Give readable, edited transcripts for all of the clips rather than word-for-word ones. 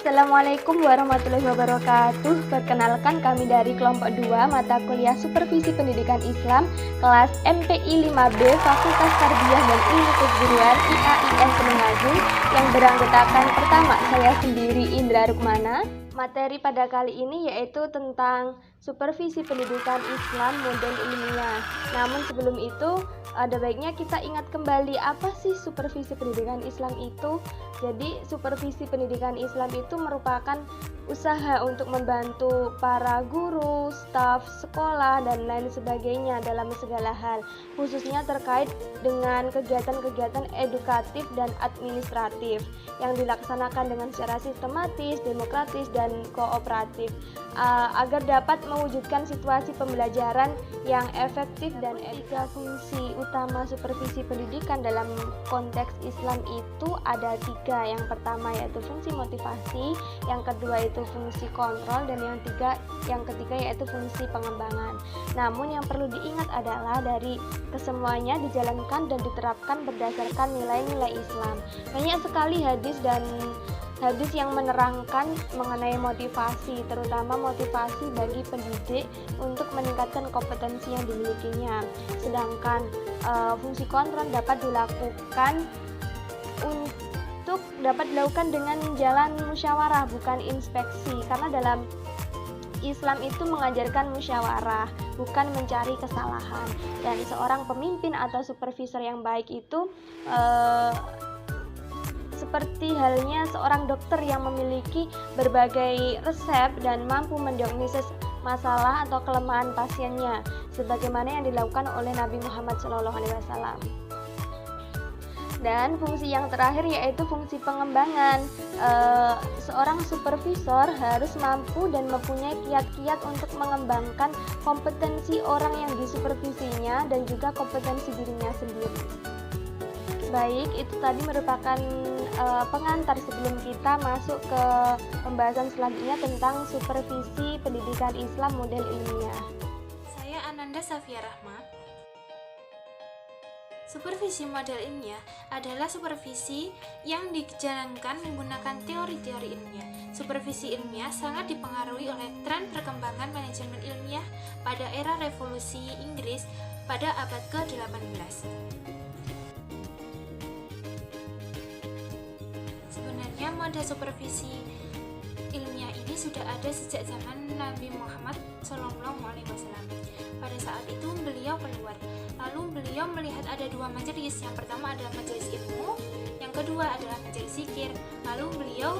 Assalamualaikum warahmatullahi wabarakatuh. Perkenalkan, kami dari kelompok 2 mata kuliah Supervisi Pendidikan Islam kelas MPI 5B Fakultas Tarbiyah dan Ilmu Keguruan IAIN Tulungagung yang beranggotakan pertama saya sendiri Indra Rukmana. Materi pada kali ini yaitu tentang supervisi pendidikan Islam model ilmiah. Namun sebelum itu ada baiknya kita ingat kembali apa sih supervisi pendidikan Islam itu. Jadi supervisi pendidikan Islam itu merupakan usaha untuk membantu para guru, staf sekolah dan lain sebagainya dalam segala hal, khususnya terkait dengan kegiatan-kegiatan edukatif dan administratif yang dilaksanakan dengan secara sistematis, demokratis dan kooperatif agar dapat mewujudkan situasi pembelajaran yang efektif dan etika. Fungsi utama supervisi pendidikan dalam konteks Islam itu ada 3. Yang pertama yaitu fungsi motivasi, yang kedua itu fungsi kontrol, dan yang ketiga yaitu fungsi pengembangan. Namun yang perlu diingat adalah dari kesemuanya dijalankan dan diterapkan berdasarkan nilai-nilai Islam. Banyak sekali hadis yang menerangkan mengenai motivasi, terutama motivasi bagi pendidik untuk meningkatkan kompetensi yang dimilikinya. Sedangkan fungsi kontrol dapat dilakukan dengan jalan musyawarah, bukan inspeksi, karena dalam Islam itu mengajarkan musyawarah, bukan mencari kesalahan. Dan seorang pemimpin atau supervisor yang baik itu seperti halnya seorang dokter yang memiliki berbagai resep dan mampu mendiagnosis masalah atau kelemahan pasiennya, sebagaimana yang dilakukan oleh Nabi Muhammad SAW. Dan fungsi yang terakhir yaitu fungsi pengembangan. Seorang supervisor harus mampu dan mempunyai kiat-kiat untuk mengembangkan kompetensi orang yang disupervisinya dan juga kompetensi dirinya sendiri. Baik, itu tadi merupakan pengantar sebelum kita masuk ke pembahasan selanjutnya tentang supervisi pendidikan Islam model ilmiah. Saya Ananda Safia Rahma. Supervisi model ilmiah adalah supervisi yang dijalankan menggunakan teori-teori ilmiah. Supervisi ilmiah sangat dipengaruhi oleh tren perkembangan manajemen ilmiah pada era revolusi Inggris pada abad ke-18. Sebenarnya model supervisi ilmiah ini sudah ada sejak zaman Nabi Muhammad SAW. Pada saat itu beliau keluar, lalu beliau melihat ada 2 majelis. Yang pertama adalah majelis ilmu, yang kedua adalah majelis zikir. Lalu beliau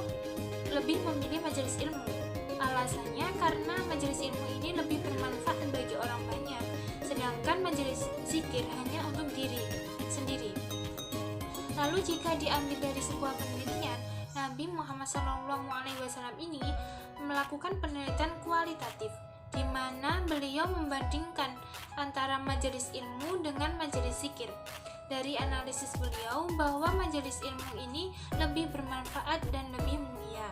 lebih memilih majelis ilmu. Alasannya karena majelis ilmu ini lebih bermanfaat bagi orang banyak, sedangkan majelis zikir hanya untuk diri sendiri. Lalu jika diambil dari sebuah penelitian, Nabi Muhammad SAW ini melakukan penelitian kualitatif, di mana beliau membandingkan antara majelis ilmu dengan majelis zikir. Dari analisis beliau bahwa majelis ilmu ini lebih bermanfaat dan lebih mulia.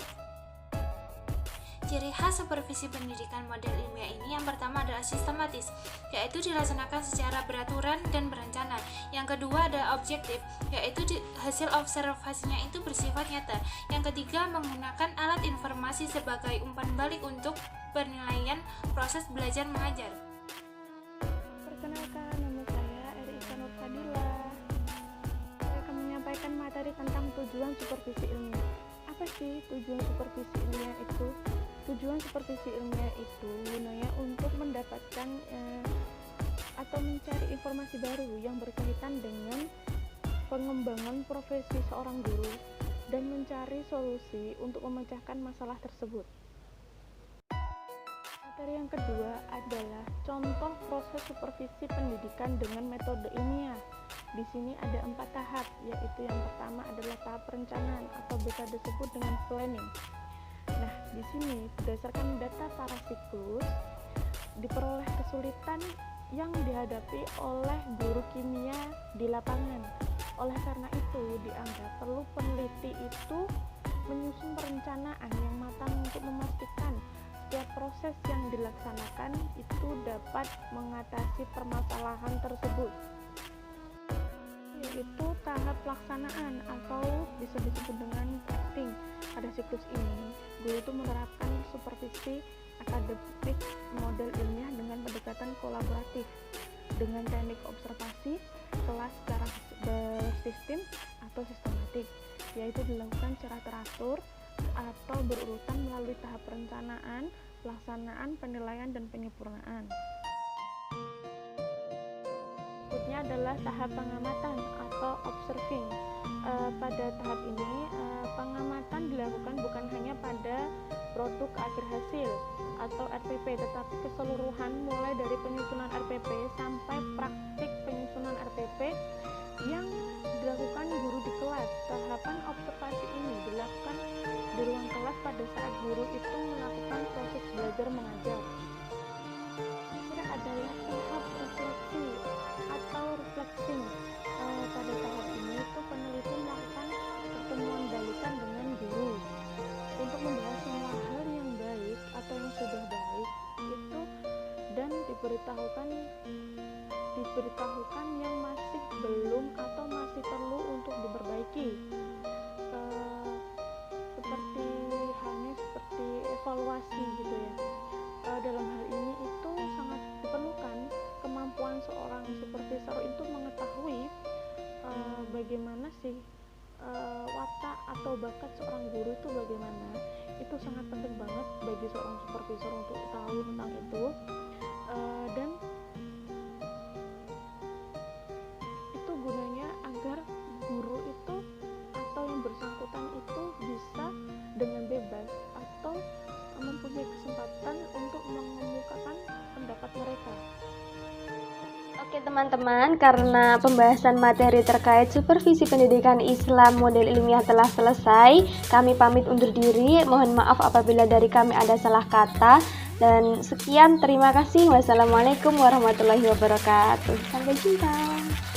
Ciri khas supervisi pendidikan model ilmiah ini yang pertama adalah sistematis, yaitu dilaksanakan secara beraturan dan berencana. Yang kedua adalah objektif, yaitu hasil observasinya itu bersifat nyata. Yang ketiga menggunakan alat informasi sebagai umpan balik untuk penilaian proses belajar mengajar. Perkenalkan, nama saya Erika Nur Fadila. Saya akan menyampaikan materi tentang tujuan supervisi ilmiah. Apa sih tujuan supervisi ilmiah itu? Tujuan supervisi ilmiah itu gunanya untuk mendapatkan atau mencari informasi baru yang berkaitan dengan pengembangan profesi seorang guru dan mencari solusi untuk memecahkan masalah tersebut. Materi yang kedua adalah contoh proses supervisi pendidikan dengan metode ilmiah. Di sini ada 4 tahap, yaitu yang pertama adalah tahap perencanaan atau bisa disebut dengan planning. Nah, di sini berdasarkan data para siklus diperoleh kesulitan yang dihadapi oleh guru kimia di lapangan. Oleh karena itu, dianggap perlu peneliti itu menyusun perencanaan yang matang untuk memastikan setiap proses yang dilaksanakan itu dapat mengatasi permasalahan tersebut. Yaitu tahap pelaksanaan atau bisa disebut dengan testing. pada siklus ini, guru itu menerapkan supervisi akademik model ilmiah dengan pendekatan kolaboratif dengan teknik observasi kelas secara bersistem atau sistematik, yaitu dilakukan secara teratur atau berurutan melalui tahap perencanaan, pelaksanaan, penilaian, dan penyempurnaan. Berikutnya adalah tahap pengamatan atau observing. Pada tahap ini, pengamatan dilakukan bukan hanya pada produk akhir hasil atau RPP, tetapi keseluruhan mulai dari penyusunan RPP sampai praktik penyusunan RPP yang dilakukan guru di kelas. Tahapan observasi ini dilakukan di ruang kelas pada saat guru itu melakukan proses belajar mengajar. Ketiga adalah tahap refleksi atau reflecting. Pada tahap ini itu peneliti melakukan pertemuan balikan dengan guru untuk membahas semua hal yang baik atau yang sudah baik itu dan diberitahukan yang masih belum atau masih perlu untuk diperbaiki, seperti evaluasi gitu ya. Dalam hal ini itu sangat diperlukan kemampuan seorang supervisor itu mengetahui bagaimana sih watak atau bakat seorang guru itu bagaimana. Itu sangat penting banget bagi seorang supervisor untuk tahu tentang itu, dan itu gunanya agar guru itu atau yang bersangkutan itu bisa dengan bebas atau mempunyai kesempatan untuk mengemukakan pendapat mereka. Oke teman-teman, karena pembahasan materi terkait supervisi pendidikan Islam model ilmiah telah selesai, kami pamit undur diri. Mohon maaf apabila dari kami ada salah kata. Dan sekian, terima kasih. Wassalamualaikum warahmatullahi wabarakatuh. Sampai jumpa.